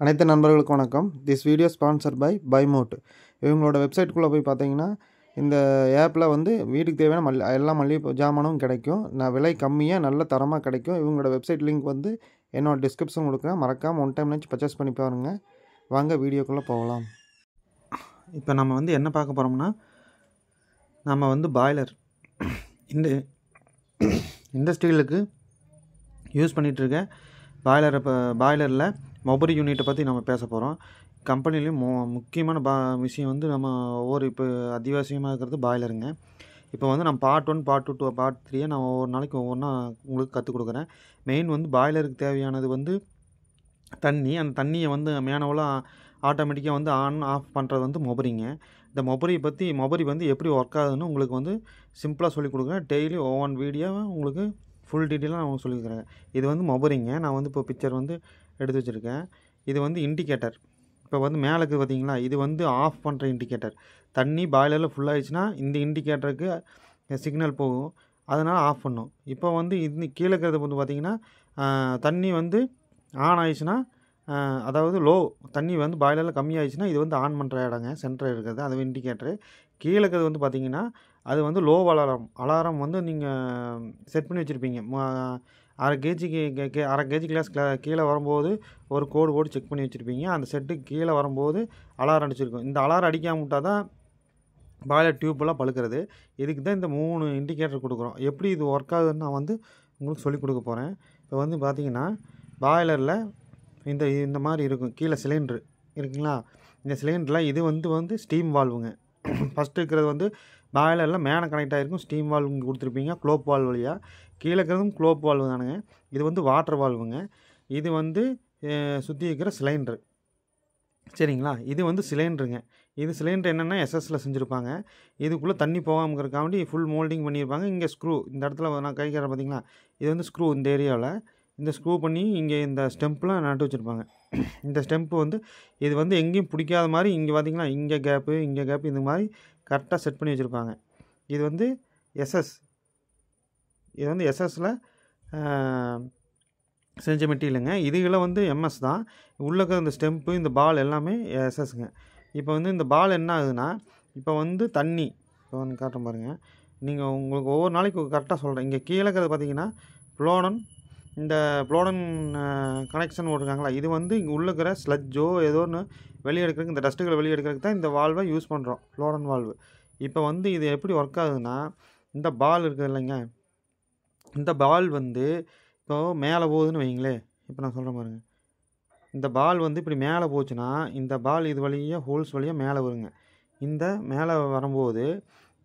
அனைத்து நண்பர்களுக்கும் வணக்கம். திஸ் வீடியோ ஸ்பான்சர் பை பைமோட். இவங்களோட வெப்சைட்டுக்குள்ளே போய் பார்த்தீங்கன்னா இந்த ஆப்பில் வந்து வீட்டுக்கு தேவையான எல்லா மளிகை ஜாமானும் கிடைக்கும். விலை கம்மியாக நல்ல தரமாக கிடைக்கும். இவங்களோட வெப்சைட் லிங்க் வந்து என்னோட டிஸ்கிரிப்ஷன் கொடுக்குறேன். மறக்காமல் ஒன் டைம் நினச்சி பர்ச்சேஸ் பண்ணி பாருங்கள். வாங்க வீடியோக்குள்ளே போகலாம். இப்போ நம்ம வந்து என்ன பார்க்க போகிறோம்னா, நம்ம வந்து பாய்லர் இண்டஸ்ட்ரியலுக்கு யூஸ் பண்ணிகிட்ருக்க பாய்லரில் மொபரி யூனிட்டை பற்றி நம்ம பேச போகிறோம். கம்பெனிலையும் முக்கியமான விஷயம் வந்து நம்ம இப்போ அத்தியாவசியமாக இருக்கிறது பாய்லருங்க. இப்போ வந்து நம்ம பார்ட் 1, பார்ட் 2, பார்ட் 3 நான் ஒவ்வொரு நாளைக்கு ஒவ்வொன்றா உங்களுக்கு கற்றுக் கொடுக்குறேன். மெயின் வந்து பாய்லருக்கு தேவையானது வந்து தண்ணி. அந்த தண்ணியை வந்து மேனுவலாக ஆட்டோமேட்டிக்காக வந்து ஆன் ஆஃப் பண்ணுறது வந்து மொபரிங்க. இந்த மொபரி வந்து எப்படி ஒர்க் ஆகுதுன்னு உங்களுக்கு வந்து சிம்பிளாக சொல்லிக் கொடுக்குறேன். டெய்லி ஒவ்வொரு வீடியோவை உங்களுக்கு ஃபுல் டீட்டெயிலாக நான் சொல்லிக் கொடுக்குறேன். இது வந்து மொபரிங்க. நான் வந்து இப்போ பிக்சர் வந்து எடுத்து வச்சுருக்கேன். இது வந்து இண்டிகேட்டர். இப்போ வந்து மேலே இருக்குது பார்த்தீங்களா, இது வந்து ஆஃப் பண்ணுற இண்டிகேட்டர். தண்ணி பாய்லரில் ஃபுல்லாகிடுச்சுன்னா இந்த இண்டிகேட்டருக்கு சிக்னல் போகும், அதனால் ஆஃப் பண்ணும். இப்போ வந்து இது கீழே இருக்கிறது வந்து பார்த்திங்கன்னா தண்ணி வந்து ஆன் ஆயிடுச்சுன்னா, அதாவது தண்ணி வந்து பாய்லரில் கம்மியாகிடுச்சுன்னா இது வந்து ஆன் பண்ணுற இடங்க சென்டர் இருக்கிறது, அது இண்டிகேட்டரு. கீழே இருக்கிறது வந்து பார்த்திங்கன்னா அது வந்து லோ அலாரம் வந்து நீங்கள் செட் பண்ணி வச்சுருப்பீங்க. அரை கேஜி கிளாஸ் கீழே வரும்போது ஒரு கோடு போட்டு செக் பண்ணி வச்சுருப்பீங்க. அந்த செட்டுக்கு கீழே வரும்போது அலாரம் அடிச்சிருக்கும். இந்த அலாரம் அடிக்காமல் விட்டால் தான் பாய்லர் டியூப்பெல்லாம் பழுக்கிறது. இதுக்கு தான் இந்த 3 இண்டிகேட்டர் கொடுக்குறோம். எப்படி இது ஒர்க் ஆகுதுன்னு நான் வந்து உங்களுக்கு சொல்லிக் கொடுக்க போகிறேன். இப்போ வந்து பார்த்திங்கன்னா பாய்லரில் இந்த மாதிரி இருக்கும். கீழே சிலிண்ட்ரு இருக்குங்களா, இந்த சிலிண்டரில் இது வந்து ஸ்டீம் வால்வுங்க. ஃபஸ்ட்டு இருக்கிறது வந்து பாய்லரில் மேலே கனெக்ட் ஆகிருக்கும். ஸ்டீம் வால்வு இங்கே கொடுத்துருப்பீங்க க்ளோப் வால்வ் வழியாக. கீழே இருக்கிறதும் க்ளோப் வால்வு தானுங்க. இது வந்து வாட்டர் வால்வுங்க. இது வந்து சுற்றி இருக்கிற சிலிண்டரு, சரிங்களா. இது வந்து சிலிண்டருங்க. இது சிலிண்டர் என்னென்னா எஸ்எஸ்சில் செஞ்சுருப்பாங்க. இதுக்குள்ளே தண்ணி போகாமல் இருக்கிறக்காண்டி ஃபுல் மோல்டிங் பண்ணியிருப்பாங்க. இங்கே ஸ்க்ரூ, இந்த இடத்துல நான் கை கார பார்த்தீங்களா, இது வந்து ஸ்க்ரூ. இந்த ஏரியாவில் இந்த ஸ்க்ரூ பண்ணி இங்கே இந்த ஸ்டெம்ப்லாம் நட்டு வச்சுருப்பாங்க. இந்த ஸ்டெம்ப்பு வந்து இது வந்து எங்கேயும் பிடிக்காத மாதிரி இங்கே பார்த்திங்கன்னா இங்கே கேப்பு இந்த மாதிரி கரெக்டாக செட் பண்ணி வச்சுருப்பாங்க. இது வந்து எஸ்எஸ். இது வந்து எஸ்எஸ்சில் செஞ்ச மெட்டீரியலுங்க. இதுகளை வந்து எம்எஸ் தான். உள்ளே இருக்கிற இந்த ஸ்டெம்ப்பு இந்த பால் எல்லாமே எஸ்எஸ்ங்க. இப்போ வந்து இந்த பால் என்ன ஆகுதுன்னா, இப்போ வந்து தண்ணி இப்போ வந்து காட்டுறேன் பாருங்கள். நீங்கள் உங்களுக்கு ஒவ்வொரு நாளைக்கு கரெக்டாக சொல்கிறேன். இங்கே கீழே இருக்கிறது பார்த்திங்கன்னா இந்த ப்ளோடன் கனெக்ஷன் போட்டிருக்காங்களா, இது வந்து இங்கே உள்ள இருக்கிற ஸ்லட்ஜோ ஏதோ ஒன்று வெளியே எடுக்கிறதுக்கு, இந்த டஸ்ட்டுகளை வெளியே எடுக்கிறதுக்கு தான் இந்த வால்வை யூஸ் பண்ணுறோம், ப்ளோடன் வால்வு. இப்போ வந்து இது எப்படி ஒர்க் ஆகுதுன்னா, இந்த பால் இருக்குது இல்லைங்க, இந்த பால் வந்து இப்போ மேலே போகுதுன்னு வைங்களேன். இப்போ நான் சொல்கிறேன் பாருங்கள். இந்த பால் வந்து இப்படி மேலே போச்சுன்னா இந்த பால் இது வழியாக ஹோல்ஸ் வழியாக மேலே வருங்க. இந்த மேலே வரும்போது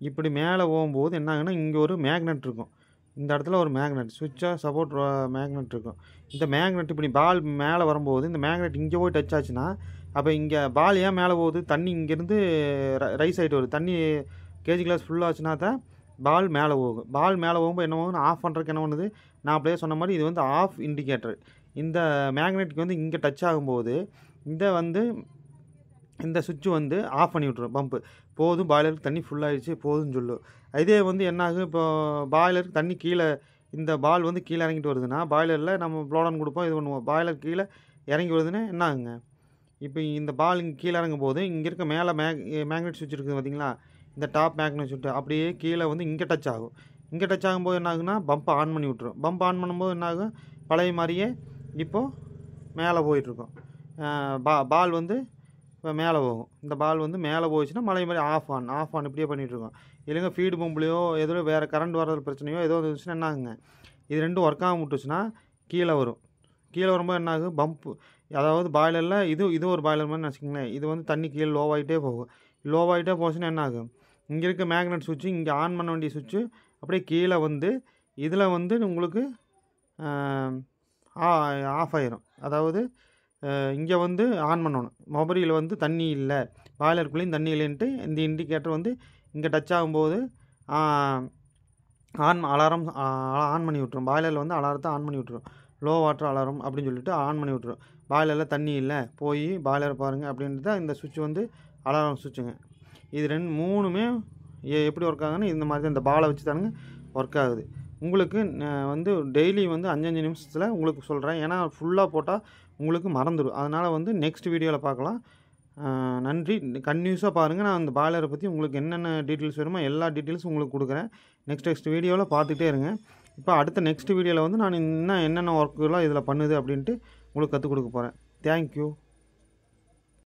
இப்படி மேலே போகும்போது என்ன ஆகுன்னா, இங்கே ஒரு மேக்னெட் இருக்கும். இந்த இடத்துல ஒரு மேக்னெட் சுவிட்சாக சப்போர்ட் மேக்னெட் இருக்கும். இந்த மேக்னெட் இப்படி பால் மேலே வரும்போது இந்த மேக்னெட் இங்கே போய் டச் ஆச்சுன்னா, அப்போ இங்கே பால் ஏன் மேலே போகுது, தண்ணி இங்கேருந்து ரைஸ் ஆகிட்டு வருது. தண்ணி கேஜி கிளாஸ் ஃபுல்லாச்சுன்னா தான் பால் மேலே போகும். பால் மேலே போகும்போது என்ன ஆகும், ஆஃப் பண்ணுறதுக்கு என்ன பண்ணுது, நான் அப்படியே சொன்ன மாதிரி இது வந்து ஆஃப் இண்டிகேட்டர். இந்த மேக்னெட்டுக்கு வந்து இங்கே டச் ஆகும்போது இந்த சுவிட்சு வந்து ஆஃப் பண்ணி விட்ரும். பம்பு போதும், பாய்லருக்கு தண்ணி ஃபுல்லாகிடுச்சு போதும்னு சொல்லும். இதே வந்து என்ன ஆகும், இப்போ பாய்லருக்கு தண்ணி கீழே இந்த பால் வந்து கீழே இறங்கிட்டு வருதுன்னா, பாய்லரில் நம்ம ப்ளோடன் கொடுப்போம், இது பண்ணுவோம். பாய்லர் கீழே இறங்கி வருதுன்னா என்ன ஆகுங்க, இப்போ இந்த பால் இங்கே கீழே இறங்கும் போது இங்கே இருக்க மேலே மேக்னெட் சுவிட்ச் இருக்குது பார்த்தீங்களா, இந்த டாப் மேக்னெட் சுவிட்ச் அப்படியே கீழே வந்து இங்கே டச் ஆகும். இங்கே டச் ஆகும்போது என்ன ஆகுன்னா, பம்பை ஆன் பண்ணி விட்ரும். பம்ப் ஆன் பண்ணும்போது என்ன ஆகும், பழைய மாதிரியே இப்போது மேலே போயிட்டுருக்கும். பால் வந்து இப்போ மேலே போகும். இந்த பால் வந்து மேலே போயிடுச்சுன்னா மழை மாதிரி ஆஃப் ஆன் இப்படியே பண்ணிகிட்ருக்கோம். இல்லைங்க ஃபீடு பம்புலையோ ஏதோ வேறு கரண்ட் வர்றது பிரச்சனையோ ஏதோ இருந்துச்சுன்னா என்ன ஆகுங்க, இது ரெண்டும் ஒர்க் ஆக விட்டுச்சுன்னா கீழே வரும். கீழே வரும்போது என்ன ஆகும், பம்ப்பு, அதாவது பாய்லரில் இது ஒரு பாய்லர் மாதிரி வச்சுக்கோங்களேன். இது வந்து தண்ணி கீழே லோவாகிட்டே போச்சுன்னா என்ன ஆகும், இங்கே இருக்க மேக்னெட் சுவிட்சு இங்கே ஆன் பண்ண வேண்டிய சுவிட்சு அப்படியே கீழே வந்து இதில் வந்து உங்களுக்கு ஆஃப் ஆயிரும். அதாவது இங்கே வந்து ஆன் பண்ணணும். மொபரியில் வந்து தண்ணி இல்லை, பாய்லருக்குள்ளேயும் தண்ணி இல்லைன்ட்டு இந்த இண்டிகேட்டர் வந்து இங்கே டச் ஆகும்போது அலாரம் ஆன் பண்ணி விட்ரும். பாய்லரில் வந்து அலாரத்தை ஆன் பண்ணி விட்ரும். லோ வாட்டர் அலாரம் அப்படின்னு சொல்லிட்டு ஆன் பண்ணி விட்ரும். பாய்லரில் தண்ணி இல்லை, போய் பாய்லரை பாருங்கள் அப்படின்ட்டு தான் இந்த சுவிட்ச் வந்து அலாரம் சுவிட்சுங்க. இது 3மே எப்படி ஒர்க் ஆகுதுன்னு இந்த மாதிரி தான் இந்த பாலை வச்சு தானுங்க ஒர்க் ஆகுது. உங்களுக்கு வந்து டெய்லி வந்து 5 நிமிஷத்தில் உங்களுக்கு சொல்கிறேன். ஏன்னா ஃபுல்லாக போட்டால் உங்களுக்கு மறந்துடும். அதனால் வந்து நெக்ஸ்ட் வீடியோவில் பார்க்கலாம். நன்றி. கன்டினியூஸாக பாருங்கள். நான் அந்த பாய்லரை பற்றி உங்களுக்கு என்னென்ன டீட்டெயில்ஸ் வேணுமோ எல்லா டீட்டெயில்ஸும் உங்களுக்கு கொடுக்குறேன். நெக்ஸ்ட் வீடியோவில் பார்த்துட்டே இருங்க. இப்போ அடுத்த நெக்ஸ்ட் வீடியோவில் வந்து நான் இன்னும் என்னென்ன ஒர்க்குலாம் இதில் பண்ணுது அப்படின்ட்டு உங்களுக்கு கற்றுக் கொடுக்க போகிறேன். தேங்க்யூ.